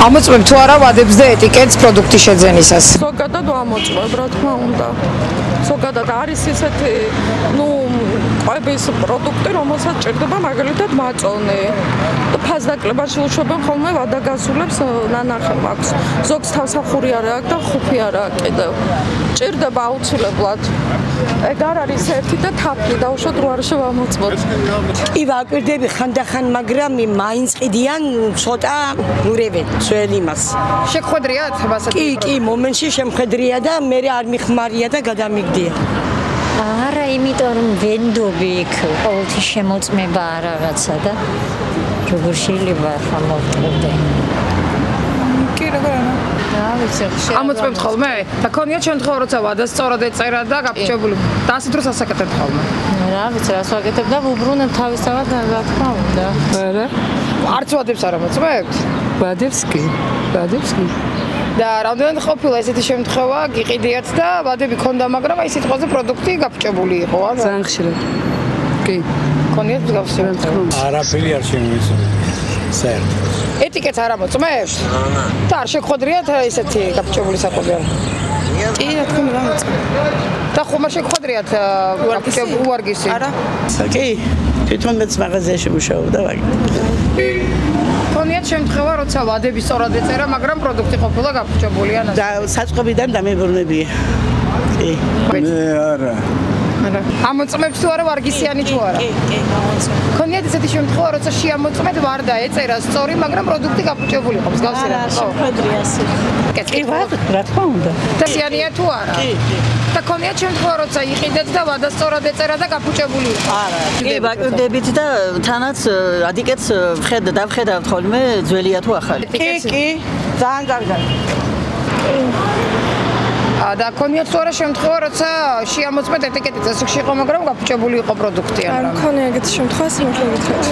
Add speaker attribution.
Speaker 1: ამოწმებ თუ არა ვადებს და ეტიკეტს პროდუქტის შეძენისას?
Speaker 2: ზოგადად ვამოწმებ, რა თქმა უნდა. ზოგადად არის ისეთი, ყვების პროდუქტი, რომელსაც ჭირდება მაგალითად მაწონი. ფასდაკლებაში უშვებენ ხოლმე ვადაგაზულებს ნანახი მაქვს. ზოგს თავსახური არა აქვს და ხუფი არა აქვს კიდევ. ჭირდება აუცილებლად. ეგ არ არის ერთი და თაფლი დაუშვათ რო არ შევამოწმოთ.
Speaker 3: კი ვაკვირდები ხანდახან, მაგრამ მაინც ყიდიან ცოტა ურევენ ძველ იმას.
Speaker 1: შეგხვედრიათ მასა?
Speaker 3: კი, მომენტში შემხედრია და მე არ მიხმარია და გადამიგდია.
Speaker 4: არა, იმიტომ რომ ვენდობი იქ ყოველთვის შემოწმება რაღაცა და როგორ შეიძლება ახლა მოვწყდე.
Speaker 1: კი, როგორ არა? ამოწმებთ ხოლმე? და ქონიათ შემთხვევა, როცა ვადას სწორად ეწერა და გაფიჩებული. და ასეთ დროს ასაკეთებთ ხოლმე?
Speaker 4: რა ვიცი, რას ვაკეთებ და ვუბრუნებ თავისთავად, რა თქმა უნდა.
Speaker 1: არა. არც ვადებს არ ამოწმებთ?
Speaker 5: ვადებს კი.
Speaker 1: და რამდენად ყოფილა ესეთი შემთხვევა, გიყიდიათ და ვადები ქონდა, მაგრამ აი სიტყვაზე პროდუქტი გაფიჩებული იყო, არა?
Speaker 5: ძალიან ხშირად. კი.
Speaker 1: ქონიათ მსგავსი შემთხვევა?
Speaker 6: არაფერი არ შემოიცვალა. საერთოდ.
Speaker 1: ეტიკეტს არ ამოწმებთ? და არ შეგხვედრიათ ესეთი გაფიჩებული საკვები არა?
Speaker 2: კი, რა თქმა უნდა, ვამოწმებ.
Speaker 1: და ხომ არ შეგხვედრიათ გაფიჩებული უარგისი?
Speaker 2: არა.
Speaker 3: კი, თვითონ მეც მაღაზიაში მუშაობდა ვაგე.
Speaker 1: ქონიათ შემთხვევა, როცა ვადები სწორად ეწერა, მაგრამ პროდუქტი ყოფილა გაფიჩებული არა?
Speaker 3: და საწყობიდან დამებრუნებია. კი.
Speaker 6: არა.
Speaker 1: ამოწმებთ თუ არა ვარგისიანი თუ არა?
Speaker 2: კი, ამოწმებ.
Speaker 1: ქონიათ ესეთი შემთხვევა, როცა შეამოწმეთ ვარ და ეწერა სწორი, მაგრამ პროდუქტი გაფიჩებული იყო მსგავსი რა?
Speaker 2: შეხვედრია ასე.
Speaker 1: კი,
Speaker 3: რა თქმა უნდა.
Speaker 1: და სიანია თუ არა?
Speaker 3: კი.
Speaker 1: და ქონიათ შემთხვევა, როცა იყიდეთ და ვადა სწორად ეწერა და გაფიჩებული იყო?
Speaker 3: არა.
Speaker 7: კი, ვაკვირდებით და თანაც ეტიკეტს დავხედავთ ხოლმე ძველია თუ ახალი.
Speaker 3: კი, ძალიან კარგად.
Speaker 1: და ქონიათ თუ არა შემთხვევა, როცა შეამოწმეთ ეტიკეტი წესრიგში იყო, მაგრამ გაფიჩებული იყო პროდუქტი
Speaker 2: არ
Speaker 1: არა?
Speaker 2: მქონია ეგეთი შემთხვევა, სიმართლე გითხრათ.